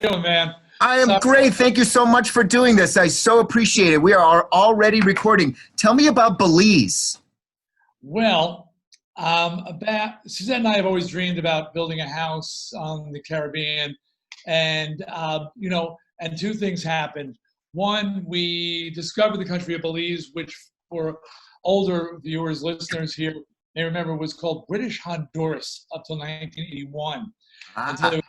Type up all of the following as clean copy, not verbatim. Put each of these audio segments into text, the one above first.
doing, man? I am So, great. Thank you so much for doing this. I so appreciate it. We are already recording. Tell me about Belize. well, about Suzette and I have always dreamed about building a house on the Caribbean, and and two things happened. One, we discovered the country of Belize, which for older viewers, listeners here, may remember was called British Honduras up till 1981, until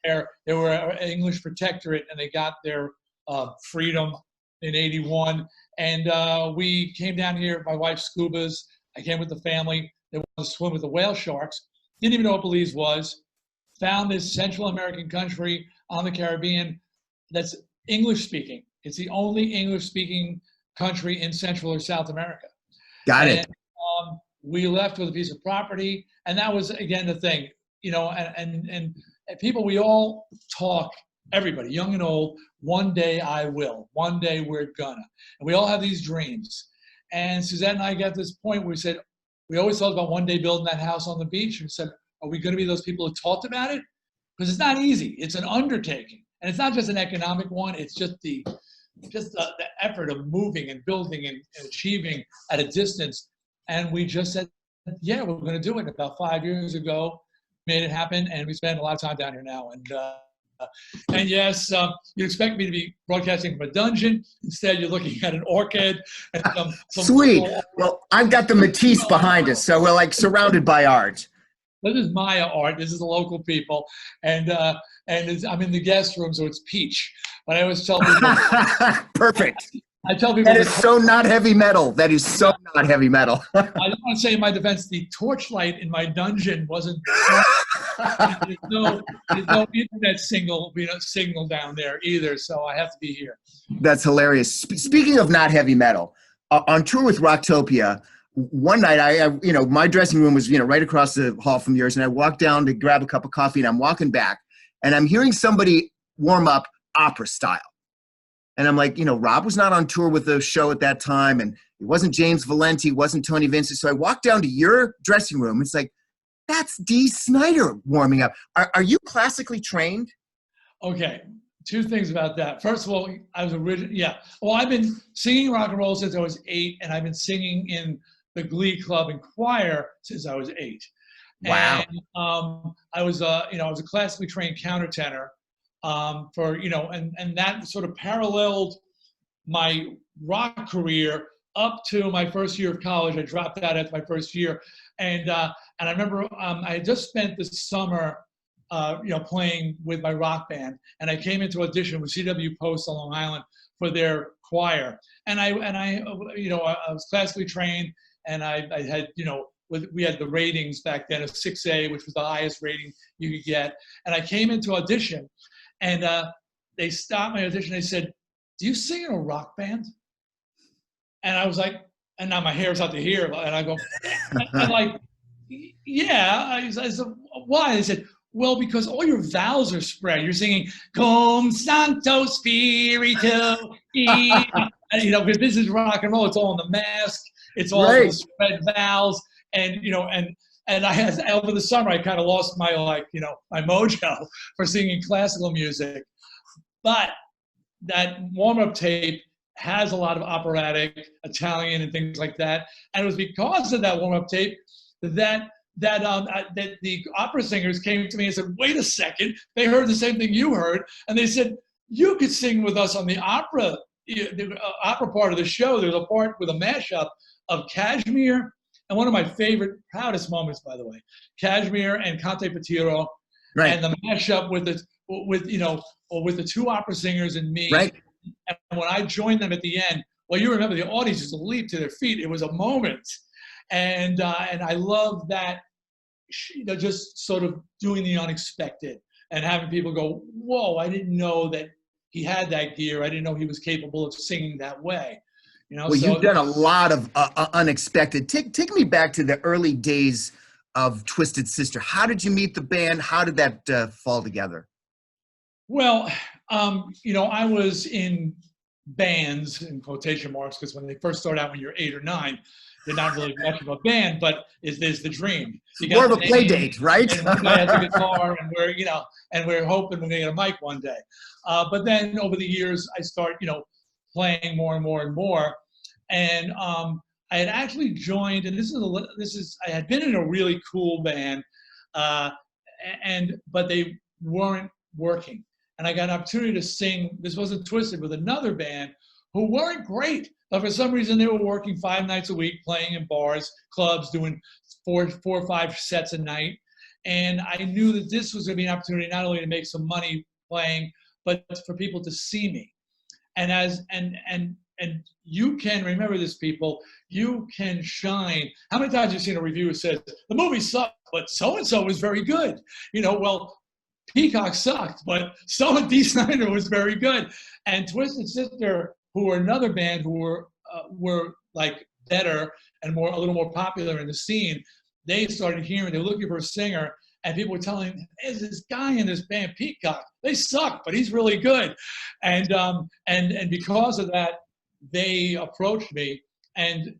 Ah, they were an English protectorate, and they got their freedom in '81. And we came down here. My wife scubas. I came with the family. They wanted to swim with the whale sharks. Didn't even know what Belize was. Found this Central American country on the Caribbean that's English speaking. It's the only English speaking country in Central or South America. got And it. we left with a piece of property, and that was again the thing, and people, we all talk, everybody, young and old, one day I will, one day we're gonna, and we all have these dreams. And Suzette and I got to this point where we said, we always thought about one day building that house on the beach, and we said, are we going to be those people who talked about it? Because it's not easy. It's an undertaking, and it's not just an economic one. It's just the effort of moving and building and achieving at a distance. And we just said, yeah, we're going to do it. About 5 years ago, made it happen, and we spend a lot of time down here now. And yes, you expect me to be broadcasting from a dungeon. Instead, you're looking at an orchid and some Sweet. little. Well, I've got the Matisse behind us, so we're like surrounded by art. This is Maya art. This is the local people, and I'm in the guest room, so it's peach. But I always tell people, Perfect. I tell people, That is so not heavy metal. That is so not heavy metal. I just want to say in my defense, the torchlight in my dungeon wasn't. There's no internet signal down there either, so I have to be here. That's hilarious. Speaking of not heavy metal, on tour with Rocktopia, one night my dressing room was right across the hall from yours, and I walked down to grab a cup of coffee, and I'm walking back, and I'm hearing somebody warm up opera style. And I'm like, Rob was not on tour with the show at that time, and it wasn't James Valenti, wasn't Tony Vincent. So I walked down to your dressing room. It's like, that's Dee Snider warming up. Are you classically trained? Okay, two things about that. First of all, I was yeah. Well, I've been singing rock and roll since I was 8, and I've been singing in the Glee Club and choir since I was 8. Wow. And I was a classically trained countertenor. And that sort of paralleled my rock career up to my first year of college. I dropped out after my first year, and I remember I had just spent the summer, playing with my rock band, and I came into audition with C.W. Post on Long Island for their choir, and I was classically trained, and I had we had the ratings back then of 6A, which was the highest rating you could get, and I came into audition. And they stopped my audition. They said, do you sing in a rock band? And I was like, and now my hair's out to here. And I go, and like, yeah. I said, why? They said, well, because all your vowels are spread. You're singing, Cum Santo Spiritu. Because this is rock and roll. It's all in the mask. It's all Right. the spread vowels. And I had, over the summer, I kind of lost my my mojo for singing classical music. But that warm-up tape has a lot of operatic, Italian, and things like that. And it was because of that warm-up tape that the opera singers came to me and said, "Wait a second!" They heard the same thing you heard, and they said, "You could sing with us on the opera part of the show." There's a part with a mashup of Kashmir. And one of my favorite, proudest moments, by the way, Kashmir and Cante Patiro, Right. and the mashup with the two opera singers and me. Right. And when I joined them at the end, well, you remember the audience just leaped to their feet. It was a moment, and I love that, just sort of doing the unexpected and having people go, "Whoa! I didn't know that he had that gear. I didn't know he was capable of singing that way." Well, you've done a lot of unexpected. Take me back to the early days of Twisted Sister. How did you meet the band? How did that fall together? Well, I was in bands, in quotation marks, because when they first start out when you're 8 or 9, they're not really much of a band, but there's the dream. You More got of a play date, right? And one guy has a guitar, and we're hoping we're gonna get a mic one day. But then over the years, I start, playing more and more and more. And I had actually joined, and I had been in a really cool band, but they weren't working. And I got an opportunity to sing, this wasn't Twisted, with another band who weren't great. But for some reason, they were working 5 nights a week, playing in bars, clubs, doing four or 5 sets a night. And I knew that this was going to be an opportunity not only to make some money playing, but for people to see me. And you can remember this, people. You can shine. How many times have you seen a review that says the movie sucked, but so and so was very good? Well, Peacock sucked, but Dee Snider was very good. And Twisted Sister, who were another band who were like better and a little more popular in the scene, they started hearing, they were looking for a singer, and people were telling them, there's this guy in this band, Peacock. They suck, but he's really good. And because of that, they approached me, and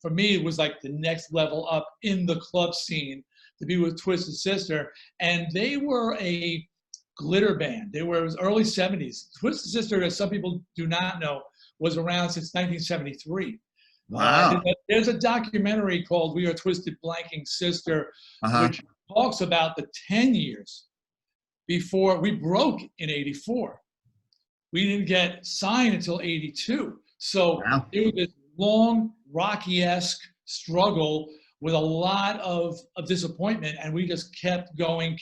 for me, it was like the next level up in the club scene to be with Twisted Sister. And they were a glitter band. It was early 70s. Twisted Sister, as some people do not know, was around since 1973. Wow. There's a documentary called We Are Twisted Blanking Sister, which talks about the 10 years before we broke in 84. We didn't get signed until 82. So it was this long, Rocky-esque struggle with a lot of disappointment, and we just kept going.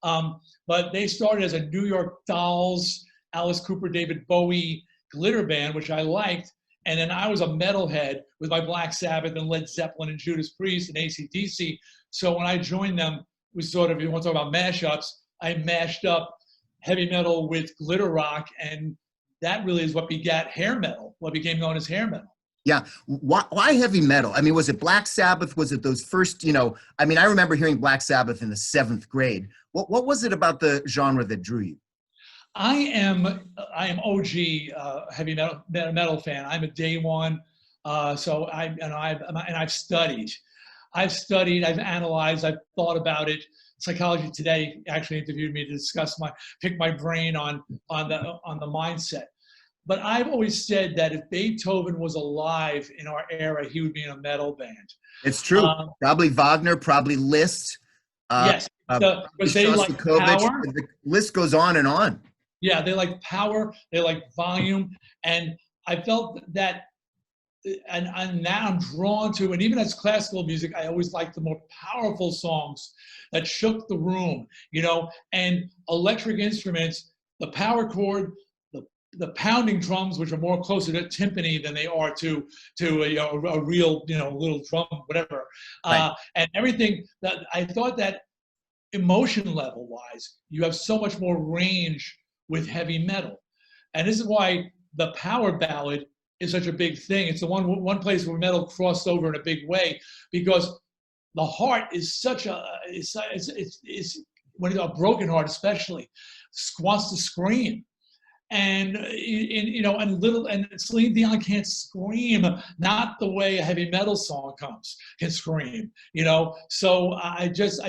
But they started as a New York Dolls, Alice Cooper, David Bowie glitter band, which I liked. And then I was a metalhead with my Black Sabbath and Led Zeppelin and Judas Priest and AC/DC. So when I joined them, we sort of, you want to talk about mashups, I mashed up heavy metal with glitter rock, and that really is what begat hair metal, what became known as hair metal. Yeah. Why heavy metal? I mean, was it Black Sabbath? Was it those first, I remember hearing Black Sabbath in the 7th grade. What was it about the genre that drew you? I am OG heavy metal fan. I'm a day one. So I've studied, I've analyzed, I've thought about it. Psychology Today actually interviewed me to pick my brain on the mindset. But I've always said that if Beethoven was alive in our era, he would be in a metal band. It's true. Probably Wagner, probably Liszt. Yes, but they like power. The list goes on and on. Yeah, they like power, they like volume, and I felt that, and now I'm drawn to, and even as classical music, I always liked the more powerful songs that shook the room, and electric instruments, the power chord, the pounding drums, which are more closer to timpani than they are to a real, little drum, whatever, right. And everything that I thought that emotion level wise, you have so much more range with heavy metal. And this is why the power ballad is such a big thing. It's the one place where metal crossed over in a big way, because the heart is when a broken heart especially wants to scream. And and Celine Dion can't scream, not the way a heavy metal song can scream, So I just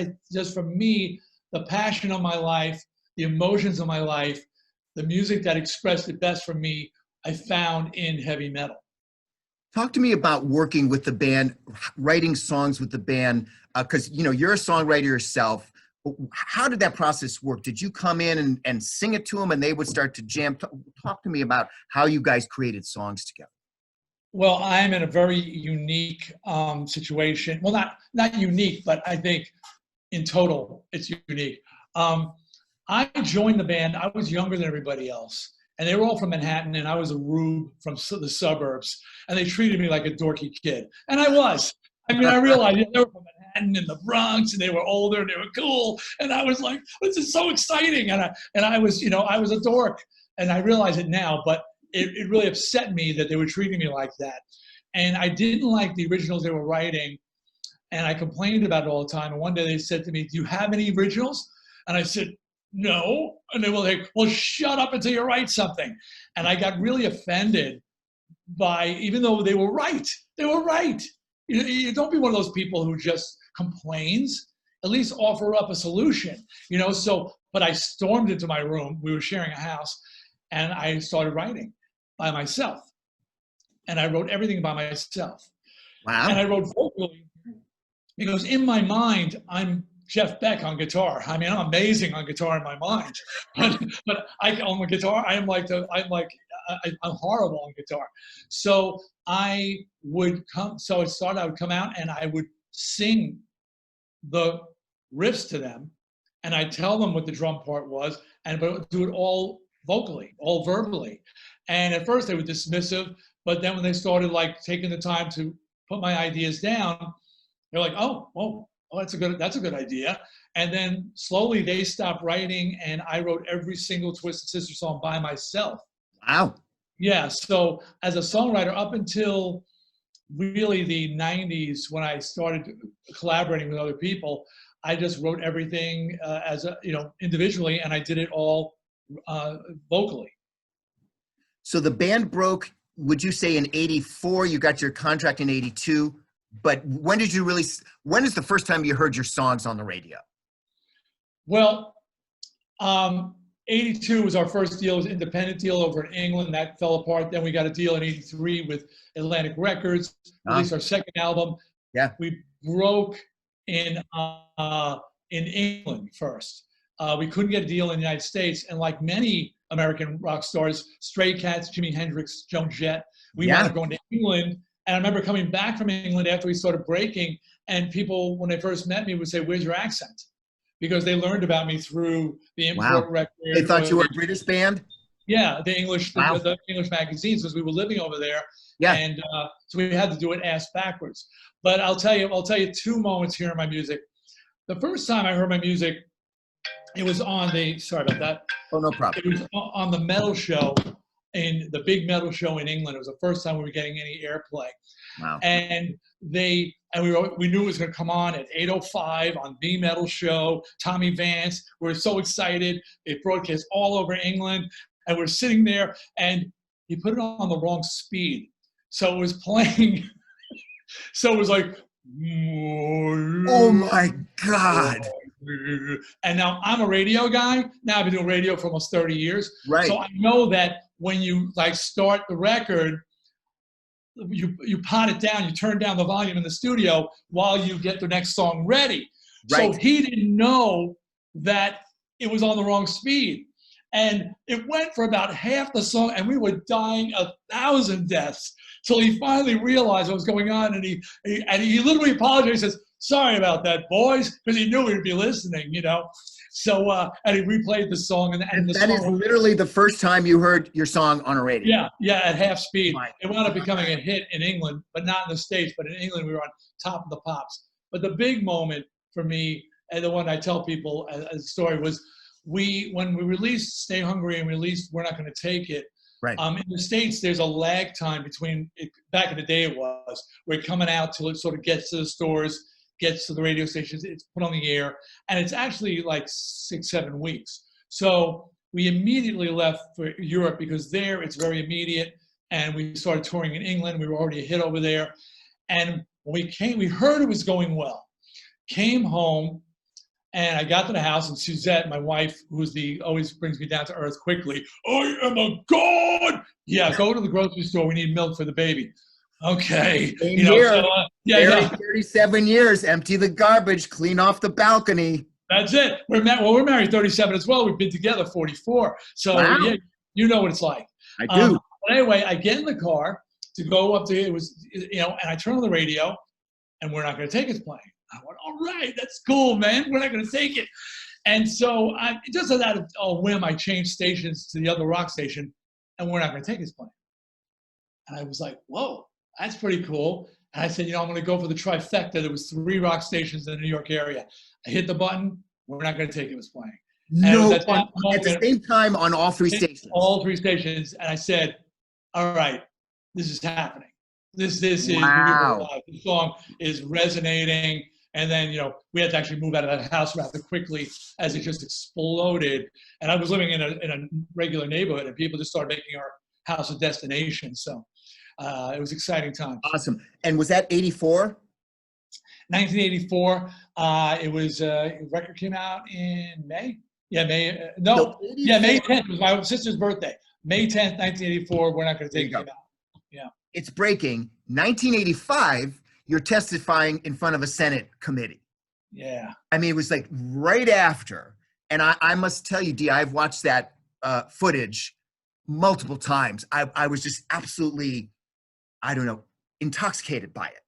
for me, the passion of my life, the emotions of my life, the music that expressed it best for me, I found in heavy metal. Talk to me about working with the band, writing songs with the band, because you're a songwriter yourself. How did that process work? Did you come in and sing it to them and they would start to jam? Talk to me about how you guys created songs together. Well, I'm in a very unique situation. Well, not unique, but I think in total it's unique. I joined the band. I was younger than everybody else, and they were all from Manhattan, and I was a rube from the suburbs, and they treated me like a dorky kid, and I was. I realized they were from Manhattan and the Bronx, and they were older and they were cool, and I was like, this is so exciting, and I was, I was a dork, and I realize it now, but it really upset me that they were treating me like that, and I didn't like the originals they were writing, and I complained about it all the time. And one day they said to me, "Do you have any originals?" And I said, "No," and they were like, "Well, shut up until you write something," and I got really offended even though they were right. They were right. You don't be one of those people who just complains. At least offer up a solution, So, but I stormed into my room. We were sharing a house, and I started writing by myself. And I wrote everything by myself. Wow. And I wrote vocally because in my mind, I'm Jeff Beck on guitar. I mean, I'm amazing on guitar in my mind, but on the guitar, I'm horrible on guitar. So I would come out and I would sing the riffs to them, and I tell them what the drum part was, but do it all vocally, all verbally. And at first they were dismissive, but then when they started like taking the time to put my ideas down, they're like, oh, that's a good idea. And then slowly they stopped writing, and I wrote every single Twisted Sister song by myself. Wow. Yeah. So as a songwriter, up until really the 90s, when I started collaborating with other people, I just wrote everything individually, and I did it all vocally. So the band broke, would you say in 84, you got your contract in 82, but when is the first time you heard your songs on the radio? Well, 82 was our first deal. It was an independent deal over in England. That fell apart. Then we got a deal in 83 with Atlantic Records, released our second album. Yeah. We broke in England first. We couldn't get a deal in the United States, and like many American rock stars, Stray Cats, Jimi Hendrix, Joan Jett, we wound up going to England. And I remember coming back from England after we started breaking, and people, when they first met me, would say, "Where's your accent?" Because they learned about me through the import record. They thought you were a British band? Yeah, the English magazines, because we were living over there. Yeah. And so we had to do it ass backwards. But I'll tell you two moments here in my music. The first time I heard my music, it was on sorry about that. Oh, no problem. It was on the metal show, in the big metal show in England. It was the first time we were getting any airplay. Wow. And we knew it was going to come on at 8:05 on the metal show. Tommy Vance, we were so excited. It broadcast all over England, and we're sitting there, and he put it on the wrong speed. So it was playing. So it was like, oh my God. And now I'm a radio guy. Now I've been doing radio for almost 30 years. Right. So I know that when you start the record, you pot it down, you turn down the volume in the studio while you get the next song ready. Right. So he didn't know that it was on the wrong speed. And it went for about half the song, and we were dying 1,000 deaths. So he finally realized what was going on, and he literally apologized. He says, "Sorry about that, boys," because he knew we'd be listening, So, and he replayed the song. And that is literally the first time you heard your song on a radio. Yeah, at half speed. It wound up becoming a hit in England, but not in the States. But in England, we were on top of the pops. But the big moment for me, and the one I tell people as a story, was when we released Stay Hungry and released We're Not Gonna Take It. Right. In the States, there's a lag time between back in the day it was, where it coming out till it sort of gets to the stores, gets to the radio stations, it's put on the air, and it's actually like 6-7 weeks. So we immediately left for Europe, because there it's very immediate, and we started touring in England. We were already a hit over there. And when we heard it was going well, came home, and I got to the house, and Suzette, my wife, always brings me down to earth quickly, "I am a god!" "Yeah, go to the grocery store. We need milk for the baby." Okay. Here, 37 years, empty the garbage, clean off the balcony. That's it. We're married 37 as well. We've been together 44. So yeah, you know what it's like. I do. But anyway, I get in the car to go up to and I turn on the radio, and We're Not Gonna Take It's playing. I went, all right, that's cool, man. We're not going to take it. And so just out of a whim, I changed stations to the other rock station, and We're Not Gonna Take It's playing. And I was like, whoa, that's pretty cool. And I said, I'm going to go for the trifecta. There was 3 rock stations in the New York area. I hit the button. We're Not Gonna Take It was playing. No, at the same time on all 3 stations. All 3 stations. And I said, all right, this is happening. This is, wow. The song is resonating. And then, we had to actually move out of that house rather quickly as it just exploded. And I was living in a regular neighborhood, and people just started making our house a destination. So It was exciting times. Awesome. And was that 84? 1984. It was record came out in May. Yeah, May. So Yeah, May 10th. It was my sister's birthday. May 10th, 1984. We're not going to take it out. Yeah. It's breaking. 1985. You're testifying in front of a Senate committee. Yeah. I mean, it was like right after. And I must tell you, Dee, I've watched that footage multiple times. I was just absolutely, I don't know, intoxicated by it.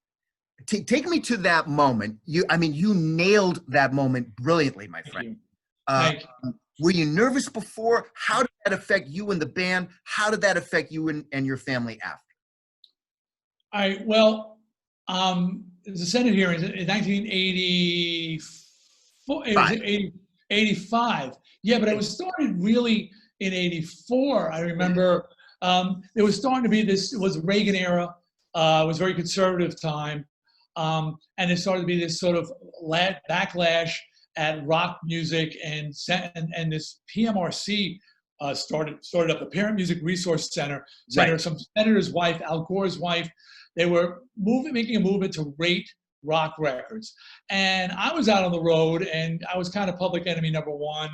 Take me to that moment. You nailed that moment brilliantly, my friend. Thank you. Were you nervous before? How did that affect you and the band? How did that affect you and your family after? All right. Well, it was a Senate hearing in 1984. It was 85. Yeah, but it was started really in 84. I remember it was starting to be this. It was Reagan era. It was a very conservative time. And it started to be this sort of backlash at rock music, and this PMRC started up, the Parent Music Resource Center. Right. Some senator's wife, Al Gore's wife, they were making a movement to rate rock records. And I was out on the road, and I was kind of public enemy number one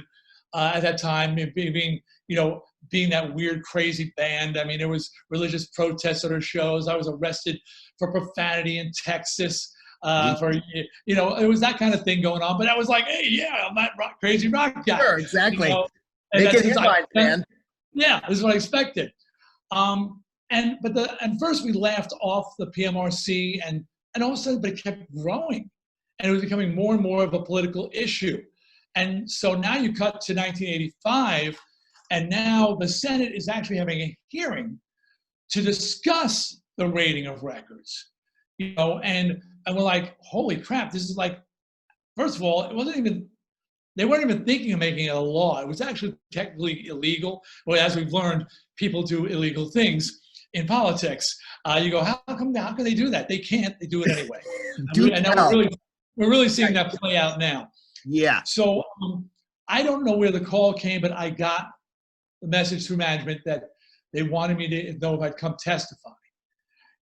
at that time, being that weird, crazy band. I mean, there was religious protests at our shows. I was arrested for profanity in Texas. It was that kind of thing going on. But I was like, hey, yeah, I'm that crazy rock guy. Sure, exactly. And Make it headlines, man. Yeah, this is what I expected. And first we laughed off the PMRC, and all of a sudden, but it kept growing, and it was becoming more and more of a political issue. And so now you cut to 1985, and now the Senate is actually having a hearing to discuss the rating of records. And we're like, holy crap, this is like, first of all, they weren't even thinking of making it a law. It was actually technically illegal. Well, as we've learned, people do illegal things in politics. You go, how can they do that? They can't, they do it anyway. And now we're really seeing that play out now. Yeah. So I don't know where the call came, but I got the message through management that they wanted me to know if I'd come testify.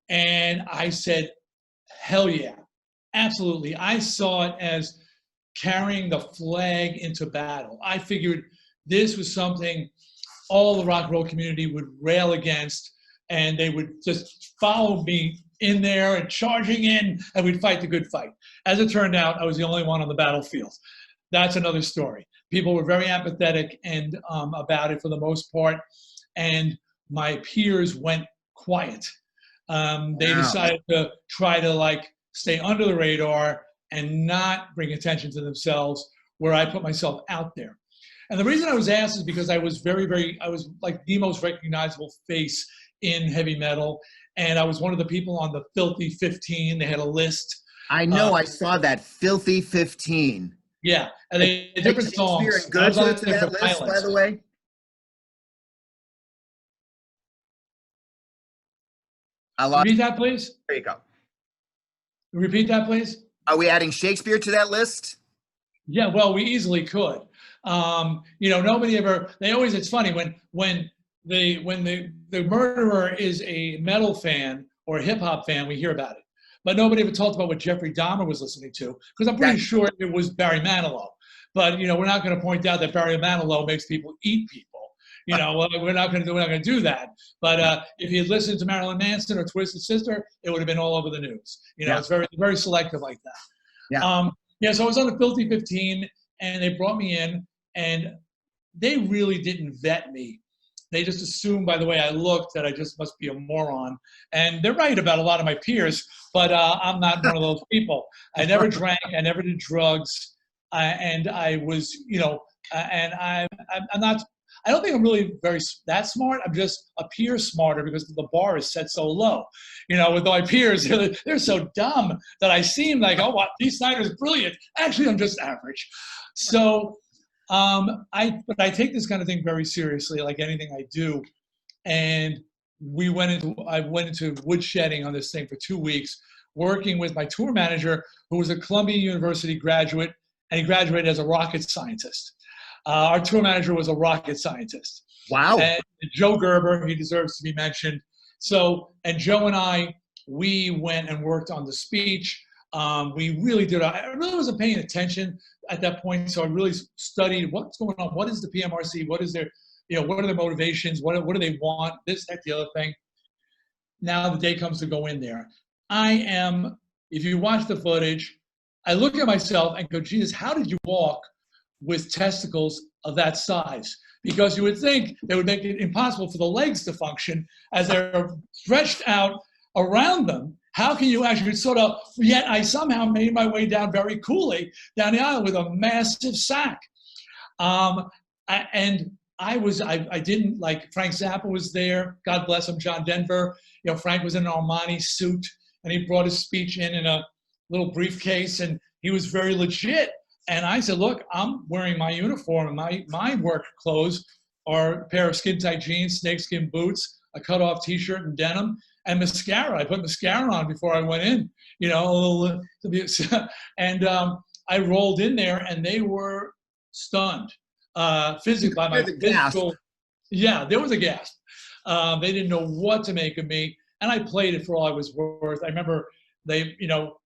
And I said, hell yeah, absolutely. I saw it as carrying the flag into battle. I figured this was something all the rock and roll community would rail against, and they would just follow me in there and charging in, and we'd fight the good fight. As it turned out, I was the only one on the battlefield. That's another story. People were very apathetic and about it for the most part, and my peers went quiet. They decided to try to stay under the radar and not bring attention to themselves, where I put myself out there. And the reason I was asked is because I was I was like the most recognizable face in heavy metal. And I was one of the people on the Filthy 15. They had a list. I know, I saw that Filthy 15. Yeah, and they had different songs. Good to that list, by the way. Repeat that, please. There you go. Repeat that, please. Are we adding Shakespeare to that list? Yeah, well, we easily could. Nobody ever. It's funny when the murderer is a metal fan or a hip hop fan, we hear about it. But nobody ever talked about what Jeffrey Dahmer was listening to, because I'm pretty sure it was Barry Manilow. But we're not going to point out that Barry Manilow makes people eat people. We're not going to do that. But if he had listened to Marilyn Manson or Twisted Sister, it would have been all over the news. It's very, very selective like that. Yeah. So I was on the Filthy 15, and they brought me in, and they really didn't vet me. They just assumed by the way I looked that I just must be a moron. And they're right about a lot of my peers, but I'm not one of those people. I never drank, I never did drugs, and I was, and I'm not. I don't think I'm really that smart. I'm just appear smarter because the bar is set so low. With my peers, they're so dumb that I seem like, oh, what, Dee Snider's brilliant. Actually, I'm just average. So but I take this kind of thing very seriously, like anything I do. And I went into woodshedding on this thing for 2 weeks, working with my tour manager, who was a Columbia University graduate, and he graduated as a rocket scientist. Our tour manager was a rocket scientist. Wow. And Joe Gerber, he deserves to be mentioned. So, and Joe and I, we went and worked on the speech. We really did. I really wasn't paying attention at that point, so I really studied what's going on. What is the PMRC? What is their, what are their motivations? What do they want? This, that, the other thing. Now the day comes to go in there. If you watch the footage, I look at myself and go, Jesus, how did you walk with testicles of that size? Because you would think they would make it impossible for the legs to function as they're stretched out around them. How can you actually yet I somehow made my way down very coolly down the aisle with a massive sack. I didn't, like, Frank Zappa was there, God bless him, John Denver. Frank was in an Armani suit, and he brought his speech in a little briefcase, and he was very legit. And I said, look, I'm wearing my uniform, and my work clothes are a pair of skin-tight jeans, snakeskin boots, a cut-off T-shirt and denim, and mascara. I put mascara on before I went in, and I rolled in there, and they were stunned physically by my physical. Yeah, there was a gasp. They didn't know what to make of me, and I played it for all I was worth. I remember I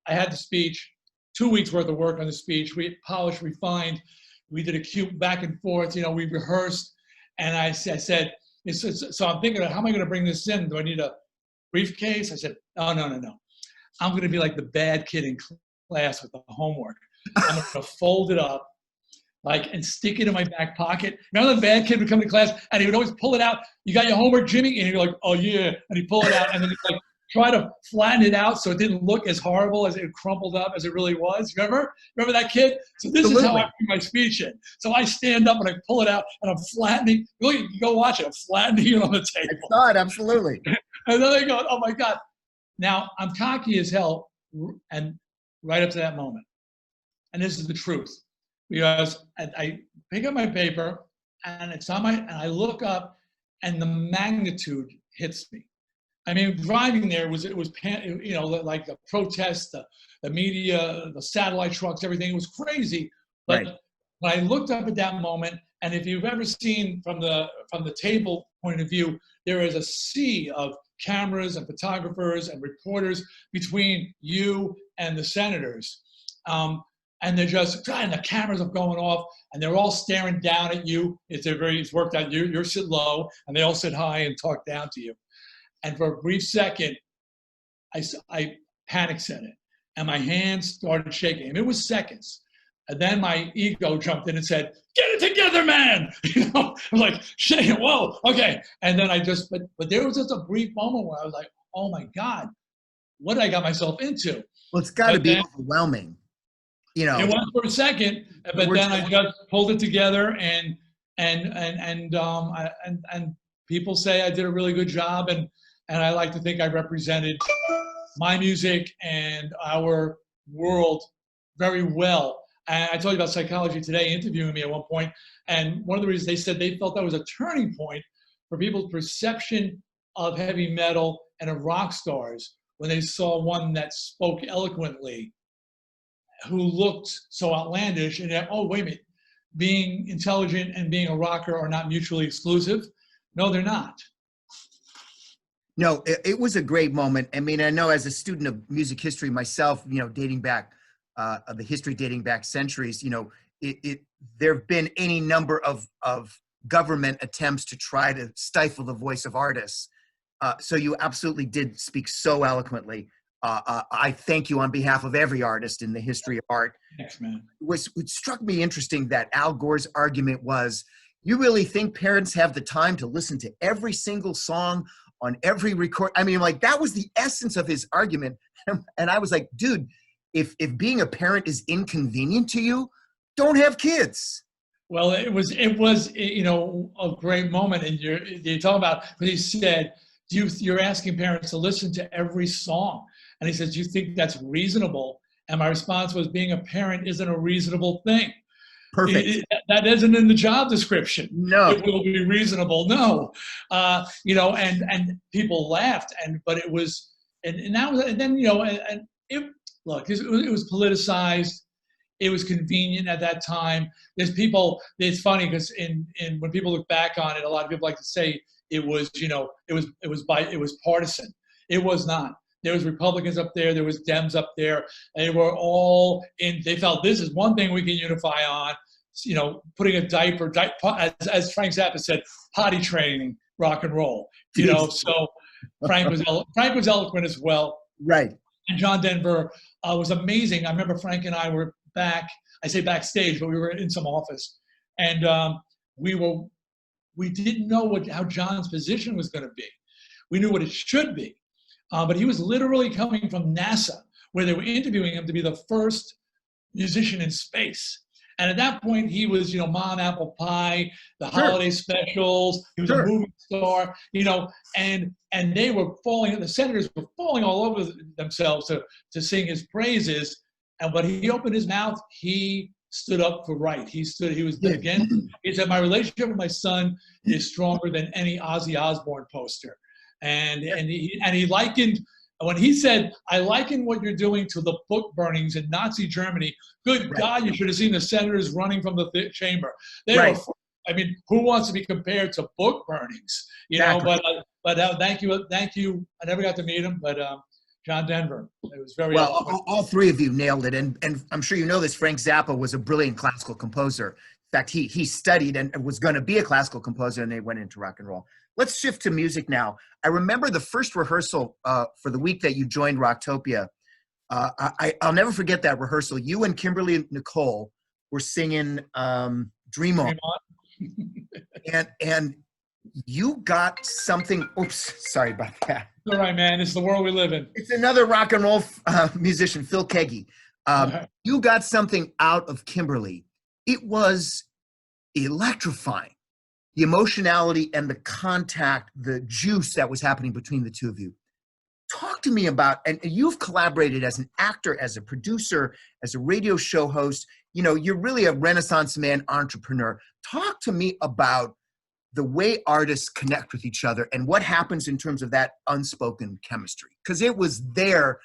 had the speech, 2 weeks worth of work on the speech. We polished, refined. We did a cute back and forth. We rehearsed, and I said, so I'm thinking, how am I going to bring this in? Do I need a briefcase? I said, oh, no. I'm going to be like the bad kid in class with the homework. I'm going to fold it up, and stick it in my back pocket. Remember the bad kid would come to class, and he would always pull it out. You got your homework, Jimmy? And he'd be like, oh, yeah. And he'd pull it out, and then he'd try to flatten it out so it didn't look as horrible as it crumpled up as it really was. Remember that kid? So this is how I bring my speech in. So I stand up and I pull it out, and I'm flattening. Look, you go watch it. I'm flattening it on the table. I saw it, absolutely. And then they go, oh my God. Now I'm cocky as hell, and right up to that moment. And this is the truth, because I pick up my paper, and and I look up, and the magnitude hits me. I mean, driving there like the protests, the media, the satellite trucks, everything. It was crazy. But right. When I looked up at that moment, and if you've ever seen from the table point of view, there is a sea of cameras and photographers and reporters between you and the senators. And they're just, and the cameras are going off, and they're all staring down at you. It's worked out. You're sitting low, and they all sit high and talk down to you. And for a brief second, I panic said it, and my hands started shaking. And it was seconds. And then my ego jumped in and said, "Get it together, man!" I'm like shaking. Whoa, okay. And then but there was just a brief moment where I was like, "Oh my God, what did I got myself into?" Well, it's got to be overwhelming. It was for a second, but then I just pulled it together, and people say I did a really good job, and I like to think I represented my music and our world very well. And I told you about Psychology Today interviewing me at one point, and one of the reasons they said they felt that was a turning point for people's perception of heavy metal and of rock stars when they saw one that spoke eloquently, who looked so outlandish, and oh, wait a minute, being intelligent and being a rocker are not mutually exclusive. No, they're not. No, it was a great moment. I mean, I know as a student of music history myself, dating back, the history dating back centuries, there have been any number of government attempts to try to stifle the voice of artists. So you absolutely did speak so eloquently. I thank you on behalf of every artist in the history of art. Thanks, man. It struck me interesting that Al Gore's argument was, you really think parents have the time to listen to every single song on every record? I mean, that was the essence of his argument. And I was like, dude, if being a parent is inconvenient to you, don't have kids. Well, it was a great moment. And you're talking about what he said, you're asking parents to listen to every song. And he says, do you think that's reasonable? And my response was, being a parent isn't a reasonable thing. Perfect. That isn't in the job description. No. It will be reasonable. No. And people laughed, but it was, it was politicized. It was convenient at that time. There's people. It's funny because when people look back on it, a lot of people like to say it was, it was partisan. It was not. There was Republicans up there. There was Dems up there. They were all in. They felt this is one thing we can unify on. Putting a diaper, as Frank Zappa said, potty training rock and roll. So Frank was eloquent as well. Right. And John Denver was amazing. I remember Frank and I were I say backstage, but we were in some office, and we didn't know how John's position was going to be. We knew what it should be, but he was literally coming from NASA, where they were interviewing him to be the first musician in space. And at that point, he was, Mom Apple Pie, the holiday specials. He was a movie star, and they were the senators were falling all over themselves to sing his praises. And when he opened his mouth, he stood up for right. He said, my relationship with my son is stronger than any Ozzy Osbourne poster. And he likened, when he said, I liken what you're doing to the book burnings in Nazi Germany. Good God, you should have seen the senators running from the chamber. They were, who wants to be compared to book burnings? But thank you. I never got to meet him, but John Denver. It was very well. All three of you nailed it, and I'm sure you know this. Frank Zappa was a brilliant classical composer. In fact, he studied and was going to be a classical composer, and they went into rock and roll. Let's shift to music now. I remember the first rehearsal for the week that you joined Rocktopia. I'll never forget that rehearsal. You and Kimberly Nicole were singing "Dream On," and you got something. Oops, sorry about that. All right, man. It's the world we live in. It's another rock and roll musician, Phil Keaggy. You got something out of Kimberly. It was electrifying. The emotionality and the contact, the juice that was happening between the two of you. Talk to me about, and you've collaborated as an actor, as a producer, as a radio show host. You're really a Renaissance man entrepreneur. Talk to me about the way artists connect with each other and what happens in terms of that unspoken chemistry. Because it was there.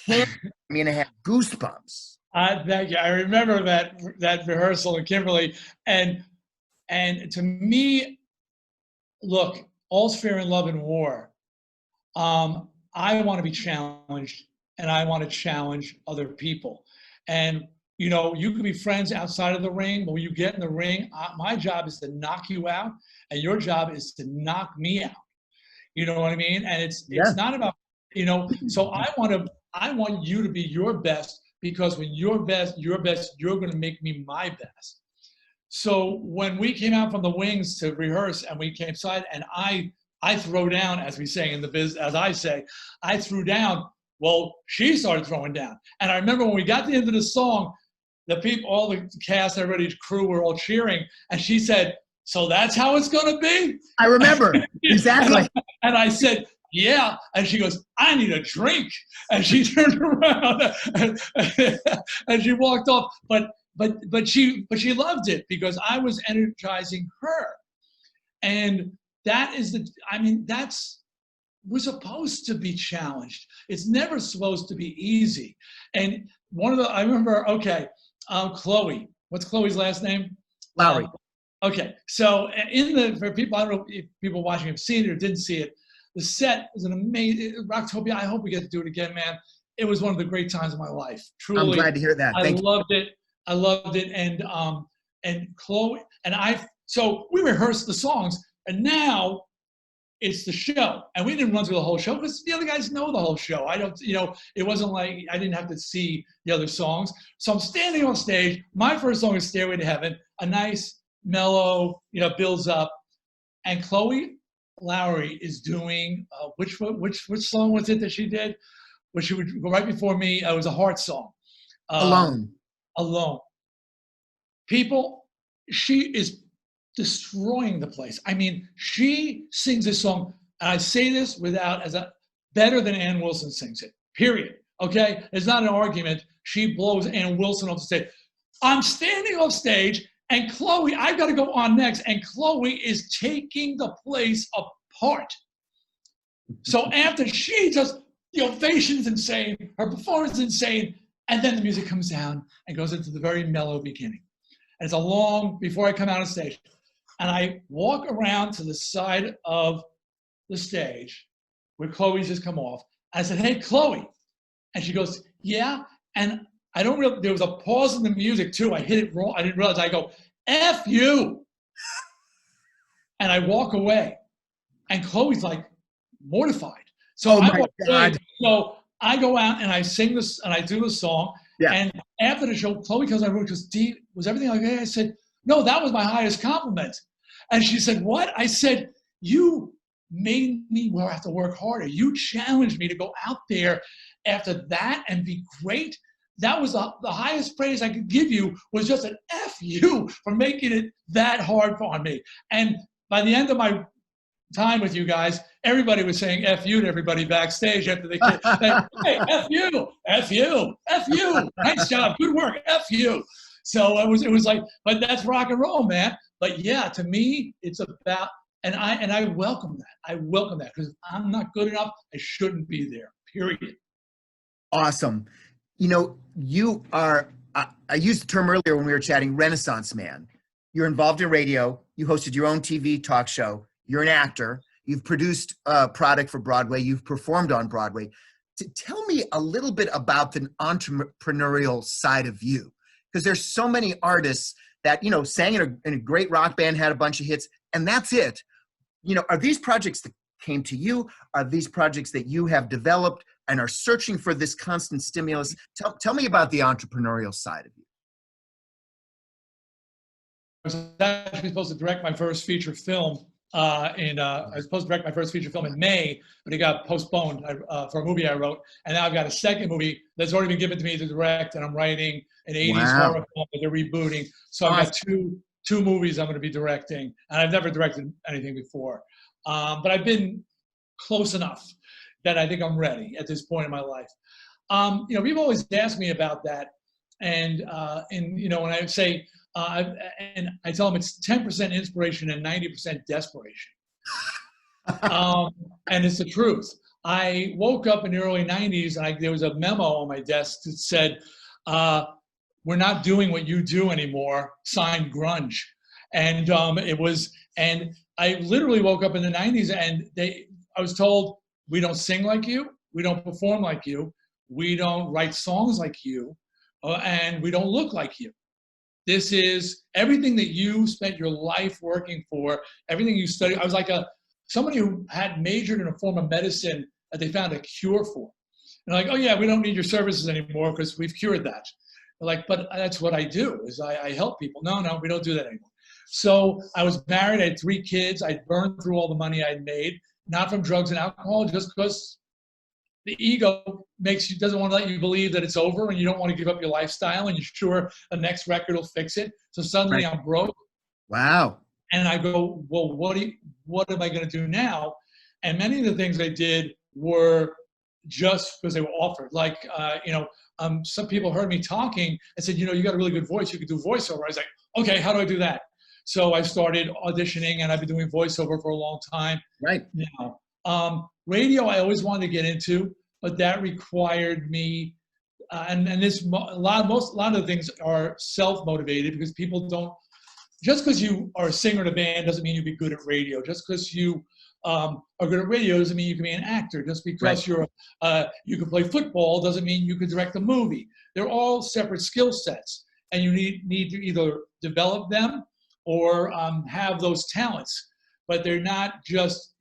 I had goosebumps. I remember that rehearsal in Kimberly. And to me, look, all's fair in love and war. I want to be challenged, and I want to challenge other people. And, you can be friends outside of the ring, but when you get in the ring, my job is to knock you out, and your job is to knock me out. You know what I mean? And it's not about, so I want you to be your best, because when you're best, you're going to make me my best. So when we came out from the wings to rehearse and we came inside, and I throw down, as we say in the biz, as I say, I threw down. Well, she started throwing down. And I remember when we got to the end of the song, the people, all the cast, everybody's crew were all cheering. And she said, so that's how it's going to be? I remember. Exactly. And I said, yeah. And she goes, I need a drink. And she turned around and she walked off. But she loved it because I was energizing her. And we're supposed to be challenged. It's never supposed to be easy. And I remember, Chloe, what's Chloe's last name? Lowry. Okay, so for people, I don't know if people watching have seen it or didn't see it, the set was an amazing, Rocktopia, I hope we get to do it again, man. It was one of the great times of my life, truly. I'm glad to hear that. I loved it, and Chloe, so we rehearsed the songs, and now it's the show. And we didn't run through the whole show because the other guys know the whole show. It wasn't like I didn't have to see the other songs. So I'm standing on stage. My first song is Stairway to Heaven, a nice, mellow, builds up. And Chloe Lowry is doing, which song was it that she did? Which she would go right before me. It was a heart song. Alone. People, she is destroying the place. I mean, she sings this song, and I say this better than Ann Wilson sings it, period. Okay? It's not an argument. She blows Ann Wilson off the stage. I'm standing off stage, and Chloe, I've got to go on next, and Chloe is taking the place apart. So after she just, the ovation's insane, her performance is insane, And then the music comes down and goes into the very mellow beginning. And it's a long, before I come out on stage. And I walk around to the side of the stage where Chloe's just come off. I said, hey, Chloe. And she goes, yeah. And I don't really, there was a pause in the music too. I hit it wrong. I didn't realize. I go, F you. And I walk away. And Chloe's like mortified. So oh I my walk God. away. So I go out and I sing this and I do the song. Yeah. And after the show, Chloe comes over and goes, Dee, was everything okay? I said, no, that was my highest compliment. And she said, what? I said, you made me have to work harder. You challenged me to go out there after that and be great. That was the highest praise I could give you, was just an F you for making it that hard on me. And by the end of my time with you guys, everybody was saying F you to everybody backstage after they said, hey, F you, F you, F you, nice job, good work, F you. So it was like, but that's rock and roll, man. But yeah, to me, it's about, and I welcome that. I welcome that, because if I'm not good enough, I shouldn't be there, period. Awesome. You know, you are, I used the term earlier when we were chatting, Renaissance man. You're involved in radio. You hosted your own TV talk show. You're an actor. You've produced a product for Broadway. You've performed on Broadway. Tell me a little bit about the entrepreneurial side of you, because there's so many artists that, you know, sang in a great rock band, had a bunch of hits, and that's it. You know, are these projects that came to you? Are these projects that you have developed and are searching for this constant stimulus? Tell me about the entrepreneurial side of you. I was actually supposed to direct my first feature film I was supposed to direct my first feature film in May, but it got postponed for a movie I wrote. And now I've got a second movie that's already been given to me to direct, and I'm writing an 80s horror film that they're rebooting. So I've got two movies I'm going to be directing, and I've never directed anything before. But I've been close enough that I think I'm ready at this point in my life. You know, people always ask me about that, and you know, when I say, and I tell them it's 10% inspiration and 90% desperation. And it's the truth. I woke up in the early 90s and there was a memo on my desk that said, we're not doing what you do anymore, signed grunge. And and I literally woke up in the 90s and I was told, we don't sing like you, we don't perform like you, we don't write songs like you, and we don't look like you. This is everything that you spent your life working for, everything you studied. I was like somebody who had majored in a form of medicine that they found a cure for. And like, oh yeah, we don't need your services anymore because we've cured that. They're like, but that's what I do, is I help people. No, we don't do that anymore. So I was married, I had 3 kids. I burned through all the money I'd made, not from drugs and alcohol, just because the ego doesn't want to let you believe that it's over, and you don't want to give up your lifestyle, and you're sure the next record will fix it. So suddenly I'm broke. Wow. And I go, well, what am I going to do now? And many of the things I did were just because they were offered. Like, you know, some people heard me talking and said, you know, you got a really good voice. You could do voiceover. I was like, okay, how do I do that? So I started auditioning, and I've been doing voiceover for a long time. Right. Now, radio I always wanted to get into, but that required me, and this a lot of the things are self-motivated, because people don't. Just because you are a singer in a band doesn't mean you'll be good at radio. Just because you are good at radio doesn't mean you can be an actor. Just because you can play football doesn't mean you can direct a movie. They're all separate skill sets, and you need to either develop them or have those talents. But they're not just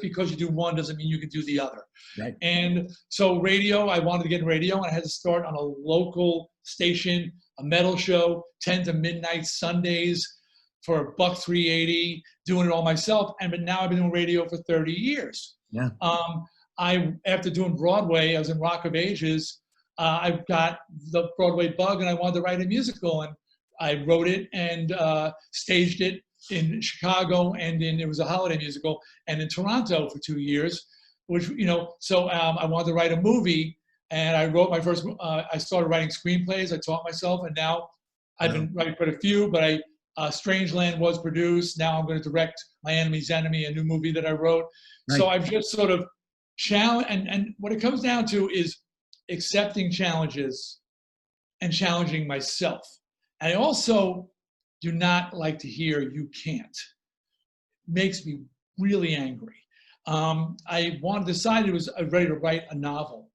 because you do one doesn't mean you can do the other. Right. And so radio, I wanted to get in radio, and I had to start on a local station, a metal show, 10 to midnight Sundays for $1.380, doing it all myself. But now I've been doing radio for 30 years. Yeah. After doing Broadway, I was in Rock of Ages. I've got the Broadway bug, and I wanted to write a musical, and I wrote it and staged it in Chicago, and it was a holiday musical, and in Toronto for 2 years, which, you know, so I wanted to write a movie, and I wrote my first, I started writing screenplays. I taught myself, and now I've been writing quite a few, but Strangeland was produced. Now I'm going to direct My Enemy's Enemy, a new movie that I wrote. Right. So I've just sort of challenged, and what it comes down to is accepting challenges and challenging myself. And I also do not like to hear "you can't." Makes me really angry. I decided I was ready to write a novel,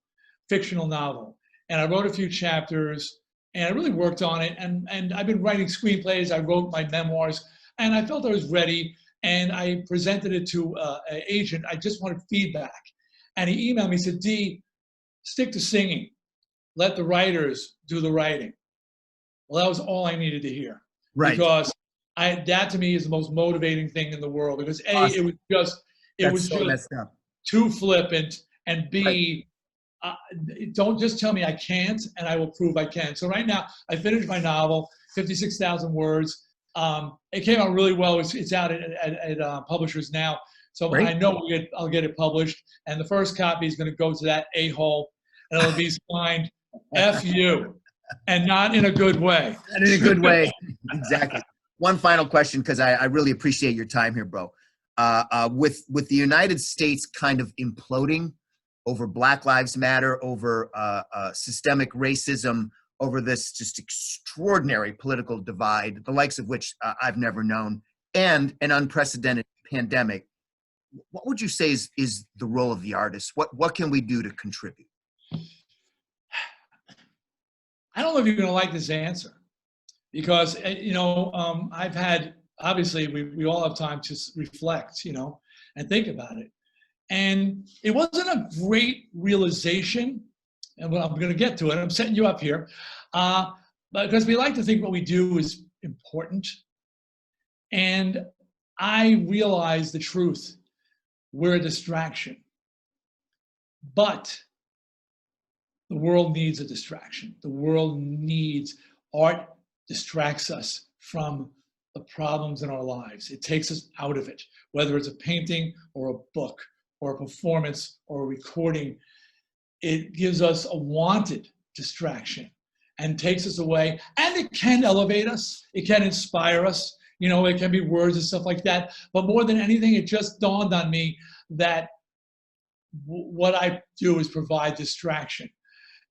fictional novel. And I wrote a few chapters and I really worked on it. And I've been writing screenplays. I wrote my memoirs and I felt I was ready. And I presented it to an agent. I just wanted feedback. And he emailed me, said, "Dee, stick to singing. Let the writers do the writing." Well, that was all I needed to hear. Right. Because that to me is the most motivating thing in the world. Because A, Awesome. it was just too flippant, and B, don't just tell me I can't, and I will prove I can. So right now, I finished my novel, 56,000 words. It came out really well. It's out at publishers now. So Great. I know I'll get it published. And the first copy is going to go to that a-hole, and it'll be signed F you, and not in a good way. Not in a good way. Exactly. One final question, because I really appreciate your time here, bro. With the United States kind of imploding over Black Lives Matter, over systemic racism, over this just extraordinary political divide, the likes of which I've never known, and an unprecedented pandemic, what would you say is the role of the artist? What can we do to contribute? I don't know if you're going to like this answer, because I've had, obviously we all have time to reflect, and think about it. And it wasn't a great realization, and I'm going to get to it. I'm setting you up here, because we like to think what we do is important. And I realize the truth. We're a distraction. But the world needs a distraction. The world needs art. Distracts us from the problems in our lives. It takes us out of it, whether it's a painting or a book or a performance or a recording. It gives us a wanted distraction and takes us away. And it can elevate us. It can inspire us. It can be words and stuff like that. But more than anything, it just dawned on me that what I do is provide distraction.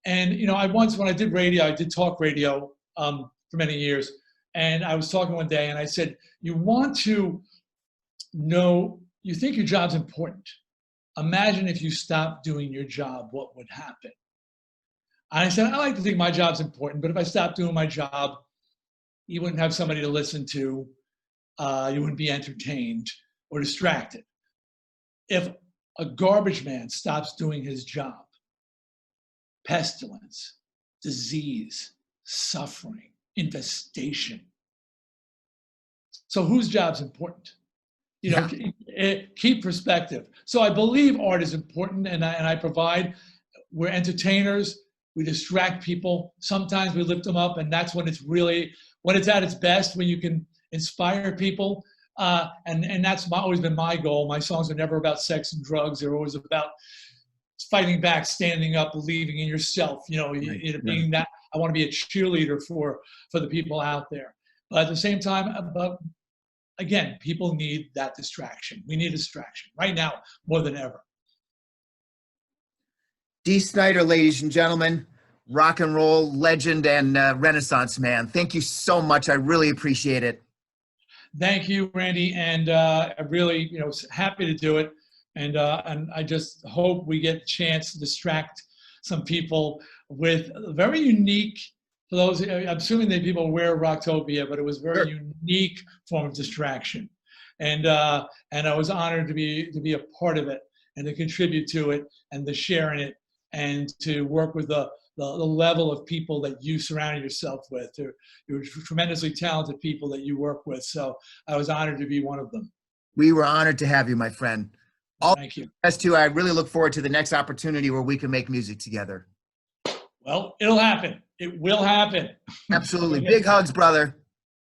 And, when I did radio, I did talk radio for many years. And I was talking one day and I said, you want to know, you think your job's important. Imagine if you stopped doing your job, what would happen? And I said, I like to think my job's important, but if I stopped doing my job, you wouldn't have somebody to listen to. You wouldn't be entertained or distracted. If a garbage man stops doing his job, pestilence, disease, suffering, infestation. So whose job's important? Keep perspective. So I believe art is important, and I provide. We're entertainers. We distract people. Sometimes we lift them up, and that's when it's at its best, when you can inspire people. And that's always been my goal. My songs are never about sex and drugs. They're always about fighting back, standing up, believing in yourself. Being that. I want to be a cheerleader for the people out there. But at the same time, again, people need that distraction. We need a distraction right now more than ever. Dee Snider, ladies and gentlemen, rock and roll legend and Renaissance man. Thank you so much. I really appreciate it. Thank you, Randy. And I really, happy to do it. And I just hope we get a chance to distract some people with a very unique, for those, I'm assuming that people are aware of Rocktopia, but it was a very unique form of distraction. And I was honored to be a part of it and to contribute to it and to share in it and to work with the level of people that you surrounded yourself with. You're tremendously talented people that you work with. So I was honored to be one of them. We were honored to have you, my friend. Thank you. As to, I really look forward to the next opportunity where we can make music together. Well, it'll happen. It will happen. Absolutely. Big hugs, brother.